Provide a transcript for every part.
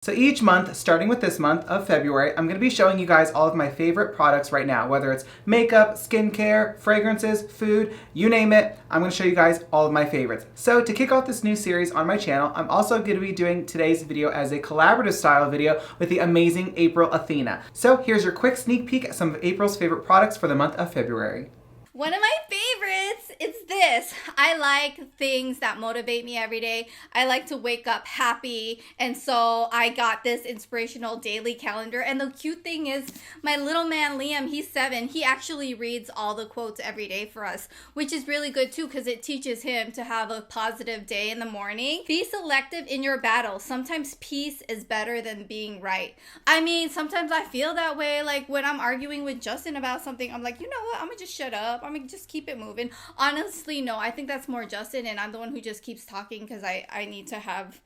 So each month, starting with this month of February, I'm going to be showing you guys all of my favorite products right now, whether it's makeup, skincare, fragrances, food, you name it. I'm going to show you guys all of my favorites. So to kick off this new series on my channel, I'm also going to be doing today's video as a collaborative style video with the amazing AprilAthena. So here's your quick sneak peek at some of April's favorite products for the month of February. One of my favorites is this. I like things that motivate me every day. I like to wake up happy, and so I got this inspirational daily calendar. And the cute thing is, my little man Liam, he's 7, he actually reads all the quotes every day for us, which is really good too because it teaches him to have a positive day in the morning. Be selective in your battles. Sometimes peace is better than being right. I mean, sometimes I feel that way, like when I'm arguing with Justin about something, I'm like, you know what, I'm gonna just shut up. I'm gonna just keep it moving. Honestly, no, I think that's more Justin, and I'm the one who just keeps talking because I need to have,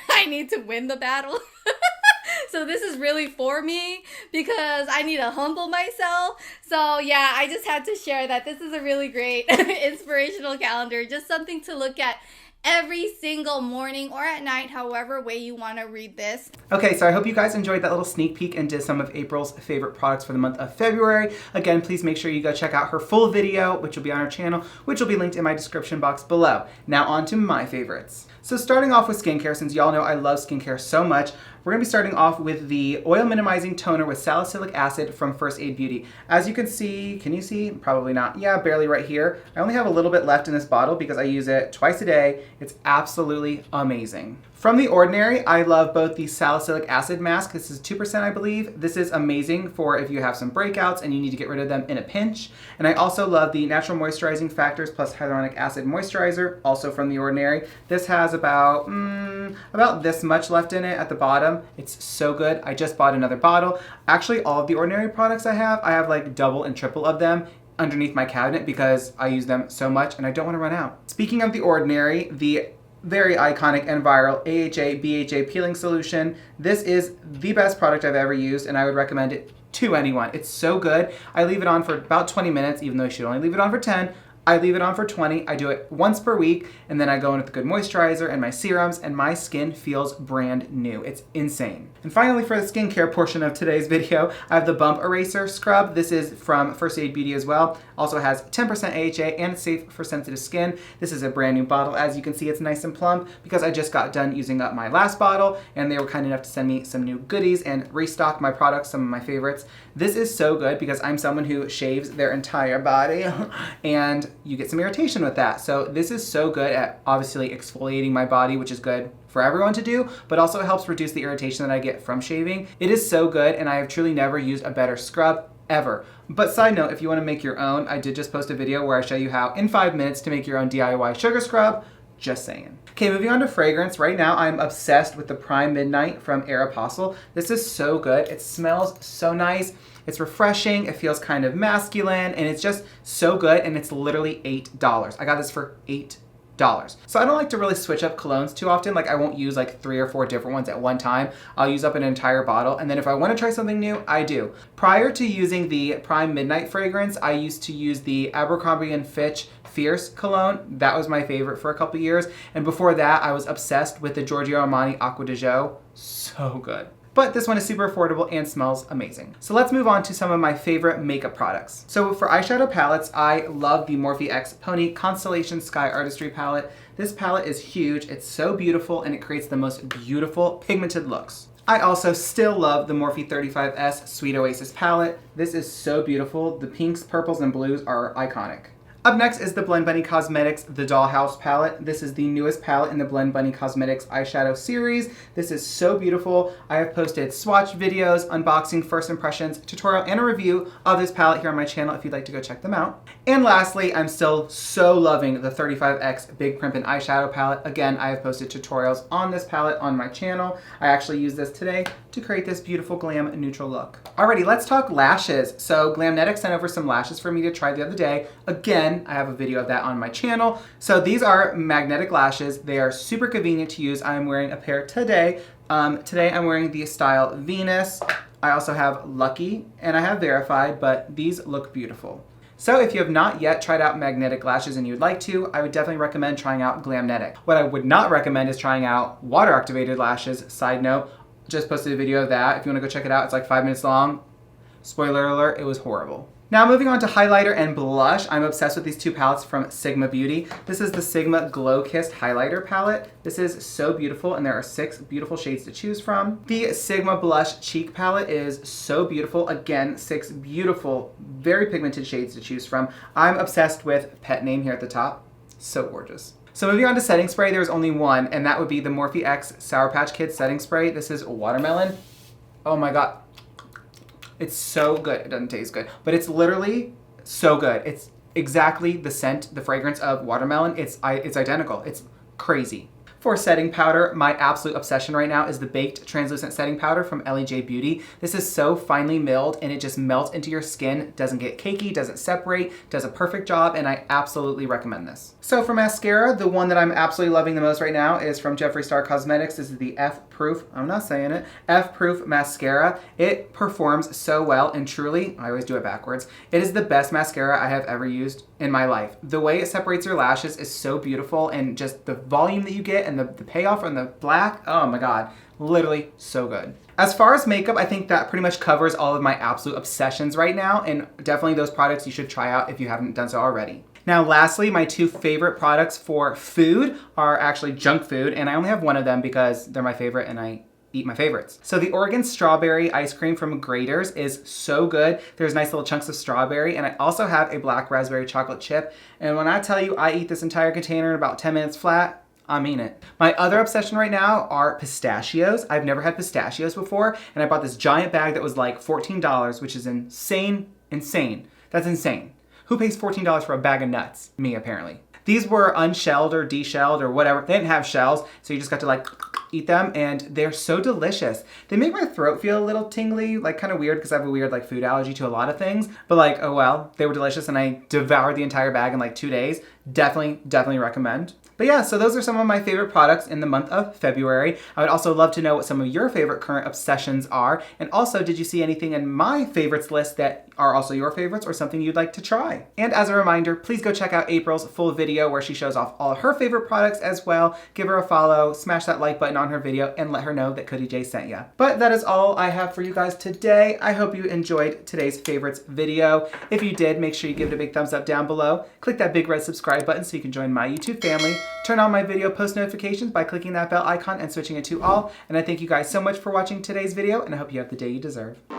I need to win the battle. So this is really for me because I need to humble myself. So yeah, I just had to share that this is a really great inspirational calendar, just something to look at every single morning or at night, however way you want to read this. Okay, so I hope you guys enjoyed that little sneak peek into some of April's favorite products for the month of February. Again, please make sure you go check out her full video, which will be on her channel, which will be linked in my description box below. Now on to my favorites. So starting off with skincare, since y'all know I love skincare so much, we're going to be starting off with the Oil Minimizing Toner with Salicylic Acid from First Aid Beauty. As you can see, can you see? Probably not. Yeah, barely right here. I only have a little bit left in this bottle because I use it twice a day. It's absolutely amazing. From The Ordinary, I love both the Salicylic Acid Mask. This is 2%, I believe. This is amazing for if you have some breakouts and you need to get rid of them in a pinch. And I also love the Natural Moisturizing Factors plus Hyaluronic Acid Moisturizer, also from The Ordinary. This has about this much left in it at the bottom. It's so good. I just bought another bottle. Actually, all of The Ordinary products I have like double and triple of them underneath my cabinet because I use them so much and I don't want to run out. Speaking of The Ordinary, the very iconic and viral AHA/BHA peeling solution. This is the best product I've ever used and I would recommend it to anyone. It's so good. I leave it on for about 20 minutes, even though you should only leave it on for 10. I leave it on for 20. I do it once per week, and then I go in with a good moisturizer and my serums, and my skin feels brand new. It's insane. And finally, for the skincare portion of today's video, I have the Bump Eraser Scrub. This is from First Aid Beauty as well. Also has 10% AHA and it's safe for sensitive skin. This is a brand new bottle. As you can see, it's nice and plump because I just got done using up my last bottle, and they were kind enough to send me some new goodies and restock my products, some of my favorites. This is so good because I'm someone who shaves their entire body, and you get some irritation with that. So this is so good at obviously exfoliating my body, which is good for everyone to do, but also it helps reduce the irritation that I get from shaving. It is so good, and I have truly never used a better scrub ever. But side note, if you want to make your own, I did just post a video where I show you how in 5 minutes to make your own DIY sugar scrub. Just saying. Okay, moving on to fragrance. Right now, I'm obsessed with the Prime Midnight from Aeropostale. This is so good. It smells so nice. It's refreshing. It feels kind of masculine, and it's just so good, and it's literally $8. I got this for $8. So I don't like to really switch up colognes too often. Like I won't use like 3 or 4 different ones at one time. I'll use up an entire bottle, and then if I want to try something new, I do. Prior to using the Prime Midnight fragrance, I used to use the Abercrombie & Fitch Fierce cologne. That was my favorite for a couple years. And before that, I was obsessed with the Giorgio Armani Acqua di Gio. So good. But this one is super affordable and smells amazing. So let's move on to some of my favorite makeup products. So for eyeshadow palettes, I love the Morphe X Pony Constellation Sky Artistry palette. This palette is huge, it's so beautiful, and it creates the most beautiful pigmented looks. I also still love the Morphe 35S Sweet Oasis palette. This is so beautiful. The pinks, purples, and blues are iconic. Up next is the Blend Bunny Cosmetics The Dollhouse palette. This is the newest palette in the Blend Bunny Cosmetics eyeshadow series. This is so beautiful. I have posted swatch videos, unboxing, first impressions, tutorial, and a review of this palette here on my channel if you'd like to go check them out. And lastly, I'm still so loving the 35X Big Primpin' eyeshadow palette. Again, I have posted tutorials on this palette on my channel. I actually used this today to create this beautiful glam neutral look. Alrighty, let's talk lashes. So Glamnetic sent over some lashes for me to try the other day. Again, I have a video of that on my channel. So these are magnetic lashes. They are super convenient to use. I'm wearing a pair today. Today I'm wearing the style Venus. I also have Lucky and I have Verified, but these look beautiful. So if you have not yet tried out magnetic lashes and you'd like to, I would definitely recommend trying out Glamnetic. What I would not recommend is trying out water activated lashes. Side note, just posted a video of that. If you want to go check it out, it's like 5 minutes long. Spoiler alert, it was horrible. Now moving on to highlighter and blush, I'm obsessed with these two palettes from Sigma Beauty. This is the Sigma Glow Kissed Highlighter Palette. This is so beautiful, and there are 6 beautiful shades to choose from. The Sigma Blush Cheek Palette is so beautiful. Again, 6 beautiful, very pigmented shades to choose from. I'm obsessed with Pet Name here at the top. So gorgeous. So moving on to setting spray, there's only one, and that would be the Morphe X Sour Patch Kids setting spray. This is Watermelon. Oh my god. It's so good. It doesn't taste good, but it's literally so good. It's exactly the scent, the fragrance of watermelon. It's identical. It's crazy. For setting powder, my absolute obsession right now is the Baked Translucent Setting Powder from LEJ Beauty. This is so finely milled and it just melts into your skin, doesn't get cakey, doesn't separate, does a perfect job, and I absolutely recommend this. So for mascara, the one that I'm absolutely loving the most right now is from Jeffree Star Cosmetics. This is the F-Proof, I'm not saying it, F-Proof Mascara. It performs so well, and truly, I always do it backwards, it is the best mascara I have ever used in my life. The way it separates your lashes is so beautiful, and just the volume that you get and the payoff on the black, oh my god, literally so good. As far as makeup, I think that pretty much covers all of my absolute obsessions right now, and definitely those products you should try out if you haven't done so already. Now lastly, my 2 favorite products for food are actually junk food, and I only have one of them because they're my favorite and I eat my favorites. So the Oregon Strawberry Ice Cream from Grater's is so good. There's nice little chunks of strawberry, and I also have a Black Raspberry Chocolate Chip, and when I tell you I eat this entire container in about 10 minutes flat, I mean it. My other obsession right now are pistachios. I've never had pistachios before, and I bought this giant bag that was like $14, which is insane. That's insane. Who pays $14 for a bag of nuts? Me, apparently. These were unshelled or deshelled or whatever. They didn't have shells, so you just got to like eat them, and they're so delicious. They make my throat feel a little tingly, like kind of weird because I have a weird like food allergy to a lot of things, but like, oh well, they were delicious and I devoured the entire bag in like 2 days. Definitely recommend. But yeah, so those are some of my favorite products in the month of February. I would also love to know what some of your favorite current obsessions are. And also, did you see anything in my favorites list that are also your favorites or something you'd like to try? And as a reminder, please go check out April's full video where she shows off all of her favorite products as well. Give her a follow, smash that like button on her video, and let her know that Cody J sent ya. But that is all I have for you guys today. I hope you enjoyed today's favorites video. If you did, make sure you give it a big thumbs up down below. Click that big red subscribe button so you can join my YouTube family. Turn on my video post notifications by clicking that bell icon and switching it to all. And I thank you guys so much for watching today's video, and I hope you have the day you deserve.